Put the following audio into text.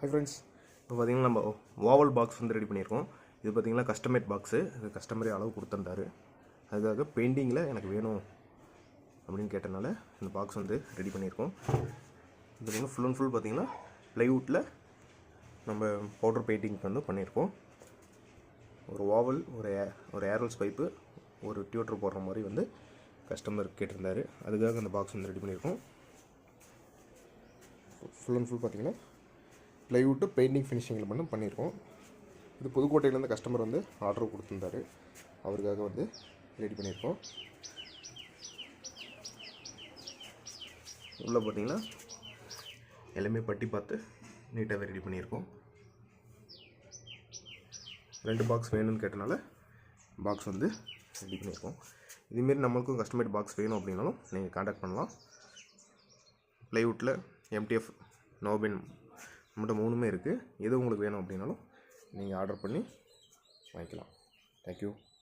Hi friends, இப்போ பார்த்தீங்கன்னா நம்ம ஓவல் பாக்ஸ் வந்து ரெடி பண்ணியிருக்கோம். இது பார்த்தீங்கன்னா கஸ்டமேட் பாக்ஸு. இது கஸ்டமரே அளவு கொடுத்துருந்தாரு. அதுக்காக பெயிண்டிங்கில் எனக்கு வேணும் அப்படின்னு கேட்டனால இந்த பாக்ஸ் வந்து ரெடி பண்ணியிருக்கோம். இது பார்த்தீங்கன்னா ஃபுல் அண்ட் ஃபுல் பார்த்தீங்கன்னா ப்ளைவுட்டில் நம்ம பவுடர் பெயிண்டிங் வந்து பண்ணியிருக்கோம். ஒரு ஓவல், ஒரு ஏர்ஹோல்ஸ் பைப்பு, ஒரு டியூட்டர் போடுற மாதிரி வந்து கஸ்டமர் கேட்டிருந்தாரு. அதுக்காக அந்த பாக்ஸ் வந்து ரெடி பண்ணியிருக்கோம். ஃபுல் அண்ட் ஃபுல் பார்த்தீங்கன்னா ப்ளைவுட்டு பெயிண்டிங் ஃபினிஷிங்கில் பண்ணியிருக்கோம். இது புதுக்கோட்டையிலேருந்து கஸ்டமர் வந்து ஆர்டர் கொடுத்துருந்தாரு. அவருக்காக வந்து ரெடி பண்ணியிருக்கோம். உள்ளே பார்த்தீங்கன்னா எல்லாமே பட்டி பார்த்து நீட்டாகவே ரெடி பண்ணியிருக்கோம். 2 பாக்ஸ் வேணும்னு கேட்டனால பாக்ஸ் வந்து ரெடி பண்ணியிருக்கோம். இதுமாரி நம்மளுக்கும் கஸ்டமேட் பாக்ஸ் வேணும் அப்படின்னாலும் நீங்கள் கான்டாக்ட் பண்ணலாம். ப்ளைவுட்டில் எம்டிஎஃப், நோபின் நம்மகிட்ட 3மே இருக்குது. எது உங்களுக்கு வேணும் அப்படின்னாலும் நீங்கள் ஆர்டர் பண்ணி வாங்கிக்கலாம். தேங்க்யூ.